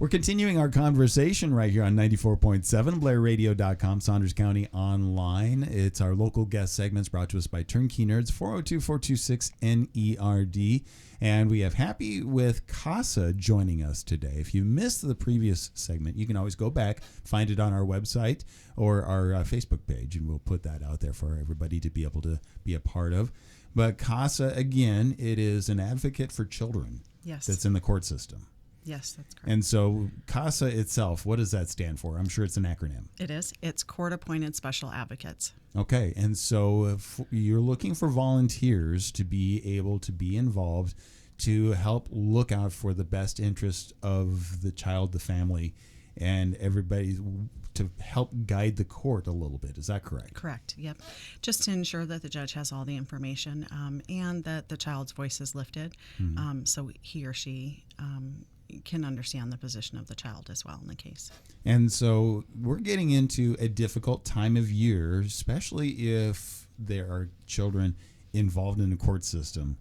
We're continuing our conversation right here on 94.7, BlairRadio.com, Saunders County Online. It's our local guest segments brought to us by Turnkey Nerds, 402-426-NERD. And we have Happy with CASA joining us today. If you missed the previous segment, you can always go back, find it on our website or our Facebook page, and we'll put that out there for everybody to be able to be a part of. But CASA, again, it is an advocate for children. Yes. That's in the court system. Yes, that's correct. And so CASA itself, what does that stand for? I'm sure it's an acronym. It is. It's Court-Appointed Special Advocates. Okay. And so if you're looking for volunteers to be able to be involved to help look out for the best interest of the child, the family, and everybody, to help guide the court a little bit. Is that correct? Correct. Yep. Just to ensure that the judge has all the information and that the child's voice is lifted, so he or she can understand the position of the child as well in the case. And so we're getting into a difficult time of year, especially if there are children involved in the court system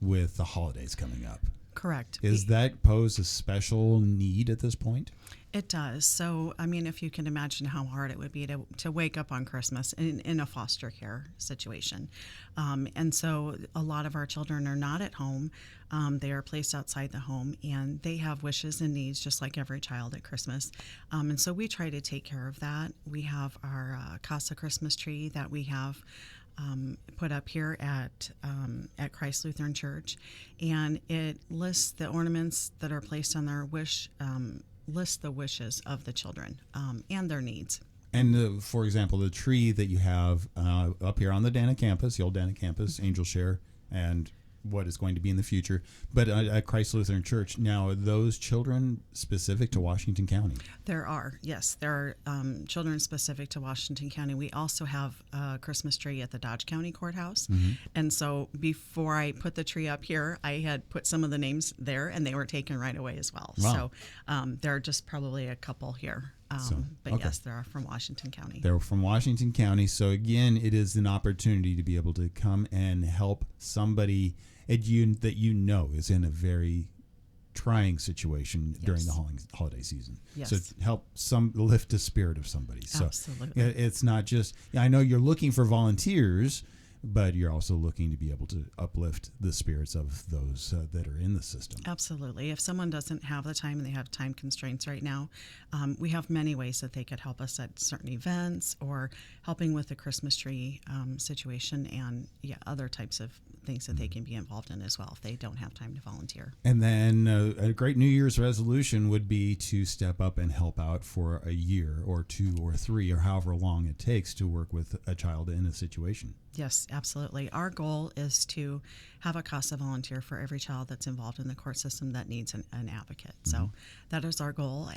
with the holidays coming up. Correct. Does that pose a special need at this point? It does. So, I mean, if you can imagine how hard it would be to wake up on Christmas in a foster care situation. And so a lot of our children are not at home. They are placed outside the home, and they have wishes and needs just like every child at Christmas. And so we try to take care of that. We have our CASA Christmas tree that we have put up here at Christ Lutheran Church, and it lists the ornaments that are placed on their wish, lists the wishes of the children and their needs. And for example, the tree that you have up here on the Dana campus, the old Dana campus, Angel Share, and what is going to be in the future, but at Christ Lutheran Church. Now, are those children specific to Washington County? There are, yes. There are children specific to Washington County. We also have a Christmas tree at the Dodge County Courthouse. And so before I put the tree up here, I had put some of the names there, and they were taken right away as well. Wow. So there are just probably a couple here. But okay. Yes, there are from Washington County. They're from Washington County. So again, it is an opportunity to be able to come and help somebody that you know is in a very trying situation during the holiday season. Yes. So help lift the spirit of somebody. So absolutely. It's not just, I know you're looking for volunteers, but you're also looking to be able to uplift the spirits of those that are in the system. Absolutely. If someone doesn't have the time and they have time constraints right now, we have many ways that they could help us at certain events or helping with the Christmas tree situation and other types of things that they can be involved in as well if they don't have time to volunteer. And then a great New Year's resolution would be to step up and help out for a year or 2 or 3 or however long it takes to work with a child in a situation. Yes, absolutely. Our goal is to have a CASA volunteer for every child that's involved in the court system that needs an advocate. So that is our goal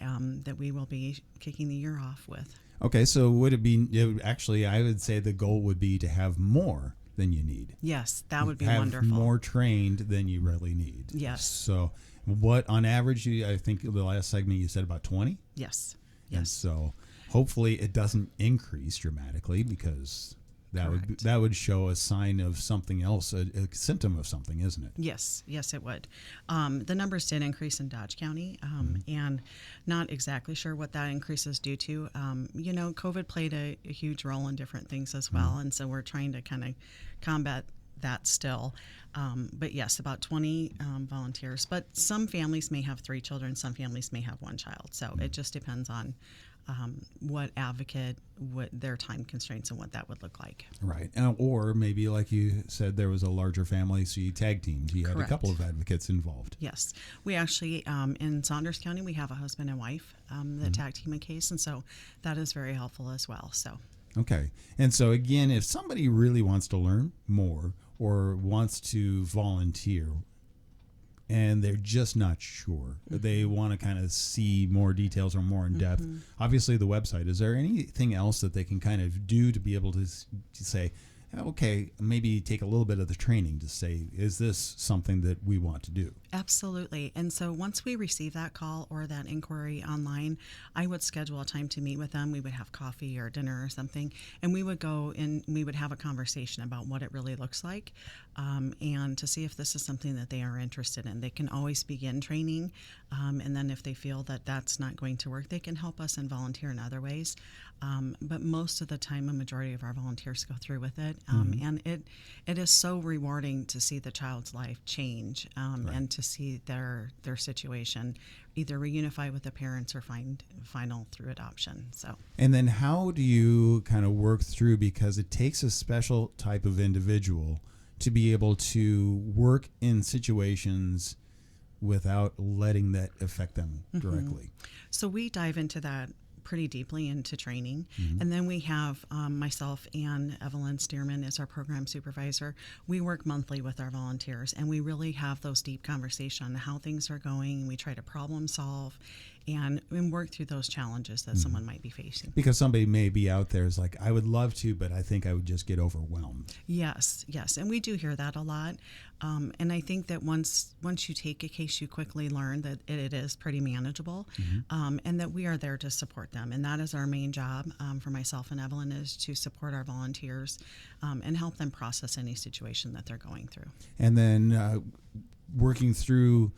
that we will be kicking the year off with. Okay, so would it be, actually, I would say the goal would be to have more than you need. Yes, that would be have wonderful. More trained than you really need. Yes. So what, on average, I think the last segment you said about 20? Yes. And so hopefully it doesn't increase dramatically, because that would show a sign of something else, a symptom of something, isn't it? Yes, it would. The numbers did increase in Dodge County, and not exactly sure what that increase is due to. COVID played a huge role in different things as well, and so we're trying to kind of combat that still. But yes, about 20 volunteers. But some families may have 3 children, some families may have 1 child. So it just depends on what advocate, what their time constraints, and what that would look like. Right. Or maybe, like you said, there was a larger family, so you tag teamed. You had a couple of advocates involved. Yes. We actually, in Saunders County, we have a husband and wife that tag team a case, and so that is very helpful as well. So. Okay. And so, again, if somebody really wants to learn more or wants to volunteer, and they're just not sure, they want to kind of see more details or more in depth, obviously the website, is there anything else that they can kind of do to be able to say, okay, maybe take a little bit of the training to say, is this something that we want to do? Absolutely. And so once we receive that call or that inquiry online, I would schedule a time to meet with them. We would have coffee or dinner or something, and we would go and we would have a conversation about what it really looks like, and to see if this is something that they are interested in. They can always begin training, and then if they feel that that's not going to work, they can help us and volunteer in other ways. But most of the time, a majority of our volunteers go through with it, and it is so rewarding to see the child's life change, Right. and to see their situation either reunify with the parents or find final through adoption. So, And then how do you kind of work through, because it takes a special type of individual to be able to work in situations without letting that affect them directly? so we dive into that pretty deeply into training. And then we have myself and Evelyn Stearman is our program supervisor. We work monthly with our volunteers, and we really have those deep conversations on how things are going. We try to problem solve and work through those challenges that someone might be facing. Because somebody may be out there is like, I would love to, but I think I would just get overwhelmed. Yes, and we do hear that a lot. And I think that once you take a case, you quickly learn that it is pretty manageable, and that we are there to support them. And that is our main job for myself and Evelyn, is to support our volunteers and help them process any situation that they're going through. And then working through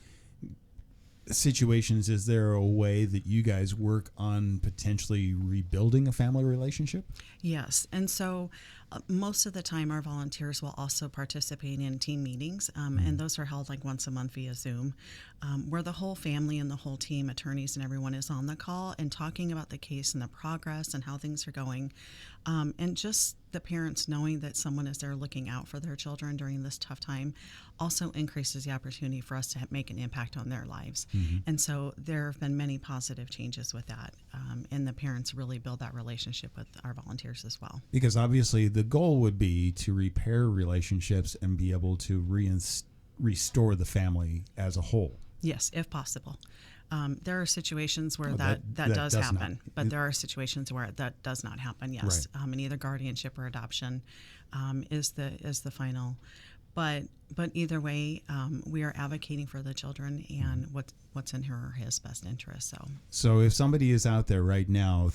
situations, is there a way that you guys work on potentially rebuilding a family relationship? Yes, and so most of the time our volunteers will also participate in team meetings, and those are held like once a month via Zoom, where the whole family and the whole team, attorneys and everyone, is on the call and talking about the case and the progress and how things are going, and just the parents knowing that someone is there looking out for their children during this tough time also increases the opportunity for us to make an impact on their lives. And so there have been many positive changes with that, and the parents really build that relationship with our volunteers as well. Because obviously the goal would be to repair relationships and be able to restore the family as a whole. Yes, if possible. There are situations where Oh, that does happen, not. but there are situations where that does not happen. Yes, Right. And either guardianship or adoption is the final. But either way, we are advocating for the children and what's in her or his best interest. So if somebody is out there right now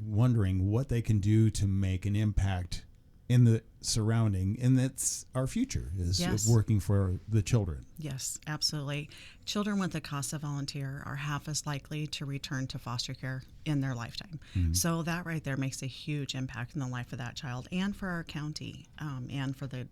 wondering what they can do to make an impact in the surrounding, and that's our future, is Yes. working for the children. Yes, absolutely. Children with a CASA volunteer are half as likely to return to foster care in their lifetime. So that right there makes a huge impact in the life of that child and for our county, and for the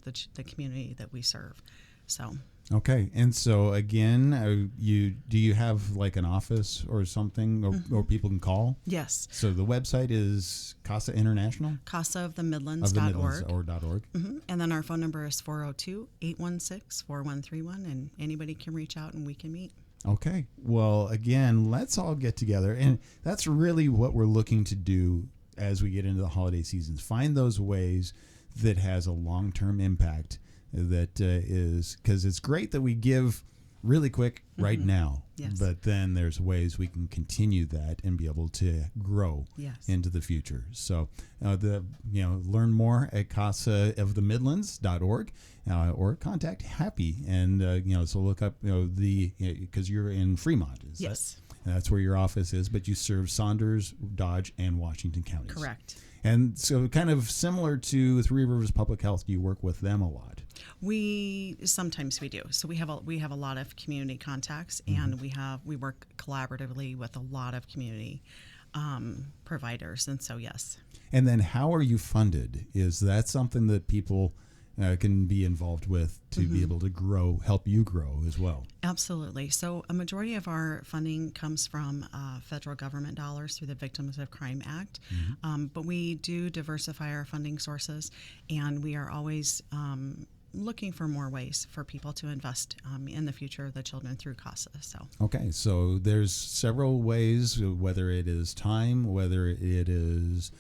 community that we serve. So. Okay, and so again, do you have like an office or something, or people can call? Yes. So the website is CASA International? CASAofthemidlands.org. And then our phone number is 402-816-4131, and anybody can reach out and we can meet. Okay. Well, again, let's all get together. And that's really what we're looking to do as we get into the holiday seasons. Find those ways that has a long-term impact, that is, because it's great that we give really quick right now. Yes. But then there's ways we can continue that and be able to grow into the future. So learn more at CASAofthemidlands.org, or contact Happy, and so look up because you're in Fremont. Yes. That's where your office is, but you serve Saunders, Dodge, and Washington counties. Correct. And so kind of similar to Three Rivers Public Health, do you work with them a lot? Sometimes we do. So we have a lot of community contacts, and we work collaboratively with a lot of community providers, and so yes. And then how are you funded? Is that something that people can be involved with to be able to help you grow as well? Absolutely. So a majority of our funding comes from federal government dollars through the Victims of Crime Act, but we do diversify our funding sources, and we are always looking for more ways for people to invest in the future of the children through CASA. Okay, so there's several ways, whether it is time, whether it is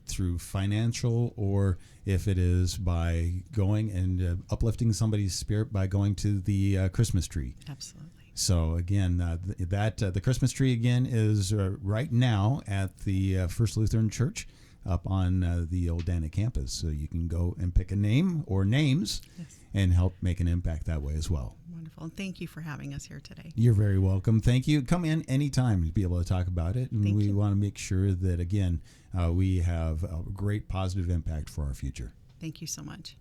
through financial, or if it is by going and uplifting somebody's spirit by going to the Christmas tree. Absolutely. So again, the Christmas tree again is right now at the First Lutheran Church up on the old Dana campus. So you can go and pick a name or names Yes. and help make an impact that way as well. Wonderful. And thank you for having us here today. You're very welcome. Thank you. Come in anytime to be able to talk about it. And Thank we you. want to make sure that, again, we have a great positive impact for our future. Thank you so much.